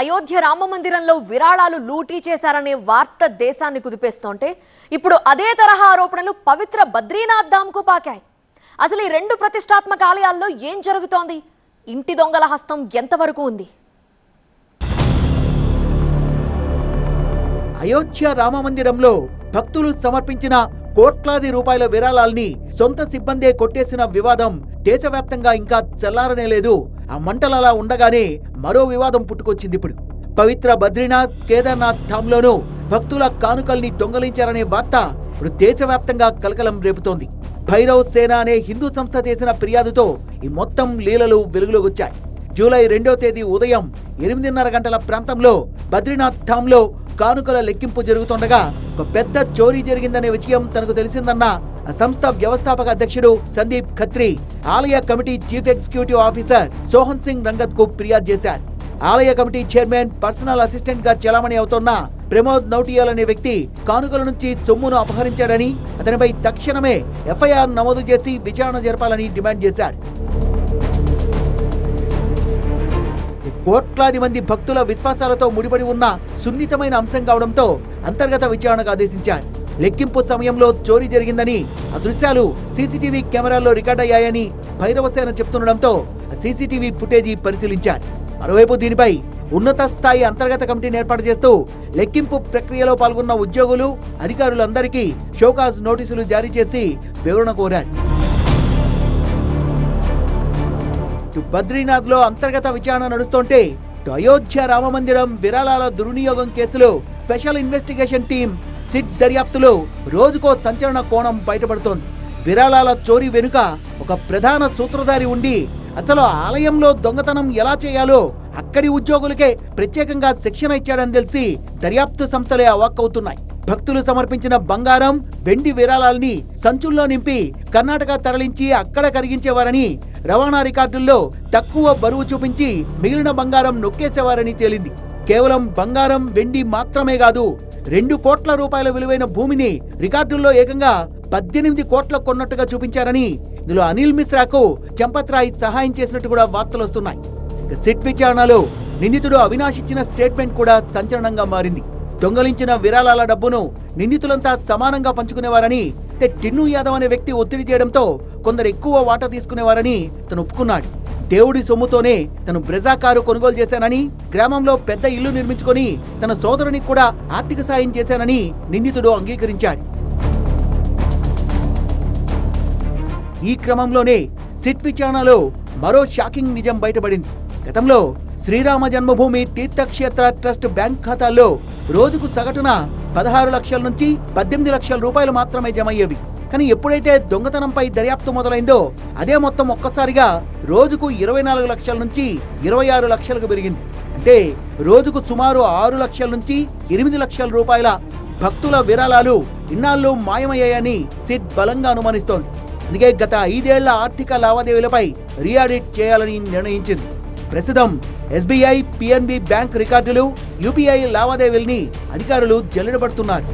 అయోధ్య రామ మందిరంలో విరాళాలు లూటీ చేశారనే వార్త దేశాన్ని కుదిపేస్తుంటే ఇప్పుడు అదే తరహా ఆరోపణలు పవిత్ర బద్రీనాథ్ ధామ్కు పాకాయి. అసలు ఈ రెండు ప్రతిష్టాత్మక ఆలయాల్లో ఏం జరుగుతోంది? ఇంటి దొంగల హస్తం ఎంతవరకు ఉంది? అయోధ్య రామ మందిరంలో భక్తులు సమర్పించిన కోట్లాది రూపాయల విరాళాల్ని సొంత సిబ్బందే కొట్టేసిన వివాదం దేశవ్యాప్తంగా ఇంకా చల్లారనే లేదు. ఆ మంటలలా ఉండగానే మరో వివాదం పుట్టుకొచ్చింది. ఇప్పుడు పవిత్ర బద్రీనాథ్ కేదార్నాథ్ ధామ్లోనూ భక్తుల కానుకల్ని దొంగలించారనే వార్త ఇప్పుడు దేశవ్యాప్తంగా కలకలం రేపుతోంది. భైరవ్ సేన అనే హిందూ సంస్థ చేసిన ఫిర్యాదుతో ఈ మొత్తం లీలలు వెలుగులోకి వచ్చాయి. జూలై 2వ తేదీ ఉదయం 8:30 గంటల ప్రాంతంలో బద్రీనాథ్ ధామ్లో కానుకల లెక్కింపు జరుగుతుండగా ఒక పెద్ద చోరీ జరిగిందనే విషయం తనకు తెలిసిందన్న ఆ సంస్థ వ్యవస్థాపక అధ్యక్షుడు సందీప్ ఖత్రి ఆలయ committee chief executive officer Sohan Singh Rangat కు ఫిర్యాదు చేశారు. ఆలయ కమిటీ చైర్మన్ పర్సనల్ అసిస్టెంట్ గా చలామణి అవుతోన్న ప్రమోద్ నౌటియాల్ అనే వ్యక్తి కానుకల నుంచి సొమ్మును అపహరించాడని, అతనిపై తక్షణమే ఎఫ్ఐఆర్ నమోదు చేసి విచారణ జరపాలని డిమాండ్ చేశారు. కోట్లాది మంది భక్తుల విశ్వాసాలతో ముడిపడి ఉన్న సున్నితమైన అంశం కావడంతో అంతర్గత విచారణకు ఆదేశించారు. లెక్కింపు సమయంలో చోరీ జరిగిందని, ఆ దృశ్యాలు సీసీటీవీ కెమెరాల్లో రికార్డయ్యాయని భైరవసేన చెప్తుండడంతో సీసీటీవీ ఫుటేజీ పరిశీలించారు. మరోవైపు దీనిపై ఉన్నత స్థాయి అంతర్గత కమిటీని ఏర్పాటు చేస్తూ లెక్కింపు ప్రక్రియలో పాల్గొన్న ఉద్యోగులు, అధికారులందరికీ షోకాజ్ నోటీసులు జారీ చేసి వివరణ కోరారు. బద్రీనాథ్ లో అంతర్గత విచారణ నడుస్తుంటే అయోధ్య రామ మందిరం విరాళాల దుర్వినియోగం కేసులో స్పెషల్ ఇన్వెస్టిగేషన్ టీం సిట్ దర్యాప్తులో రోజుకో సంచలన కోణం బయటపడుతోంది. విరాళాల చోరీ వెనుక ఒక ప్రధాన సూత్రధారి ఉండి అసలు ఆలయంలో దొంగతనం ఎలా చేయాలో అక్కడి ఉద్యోగులకే ప్రత్యేకంగా శిక్షణ ఇచ్చాడని తెలిసి దర్యాప్తు సంస్థలే అవాక్కవుతున్నాయి. భక్తులు సమర్పించిన బంగారం, వెండి విరాళాల్ని సంచుల్లో నింపి కర్ణాటక తరలించి అక్కడ కరిగించేవారని, రవాణా రికార్డుల్లో తక్కువ బరువు చూపించి మిగిలిన బంగారం నొక్కేసేవారని తేలింది. కేవలం బంగారం, వెండి మాత్రమే కాదు, 2 కోట్ల రూపాయల విలువైన భూమిని రికార్డుల్లో ఏకంగా 18 కోట్ల కొన్నట్టుగా చూపించారని, ఇందులో అనిల్ మిశ్రాకు చంపత్ రాయ్ సహాయం చేసినట్టు కూడా వార్తలు వస్తున్నాయి. సిట్ విచారణలో నిందితుడు అవినాష్ ఇచ్చిన స్టేట్మెంట్ కూడా సంచలనంగా మారింది. దొంగలించిన విరాళాల డబ్బును నిందితులంతా సమానంగా పంచుకునేవారని, టిన్ను యాదవ్ అనే వ్యక్తి ఒత్తిడి చేయడంతో కొందరు ఎక్కువ వాటా తీసుకునేవారని తను ఒప్పుకున్నాడు. దేవుడి సొమ్ముతోనే తను బ్రెజా కారు కొనుగోలు చేశానని, గ్రామంలో పెద్ద ఇల్లు నిర్మించుకొని తన సోదరునికి కూడా ఆర్థిక సాయం చేశానని నిందితుడు అంగీకరించాడు. ఈ క్రమంలోనే సిట్ విచారణలో మరో షాకింగ్ నిజం బయటపడింది. గతంలో శ్రీరామ జన్మభూమి తీర్థక్షేత్ర ట్రస్ట్ బ్యాంక్ ఖాతాల్లో రోజుకు సగటున 16 లక్షల నుంచి 18 లక్షల రూపాయలు మాత్రమే జమ అయ్యేవి. కానీ ఎప్పుడైతే దొంగతనంపై దర్యాప్తు మొదలైందో అదే మొత్తం ఒక్కసారిగా రోజుకు 24 లక్షల నుంచి 26 లక్షలకు పెరిగింది. అంటే రోజుకు సుమారు 6 లక్షల నుంచి 8 లక్షల రూపాయల భక్తుల విరాళాలు ఇన్నాళ్ళు మాయమయ్యాయని సిట్ బలంగా అనుమానిస్తోంది. అందుకే గత 5 ఏళ్ల ఆర్థిక లావాదేవీలపై రీఆడిట్ చేయాలని నిర్ణయించింది. ప్రస్తుతం ఎస్బీఐ, పిఎన్బి బ్యాంక్ రికార్డులు, యూపీఐ లావాదేవీల్ని అధికారులు జల్లెడబడుతున్నారు.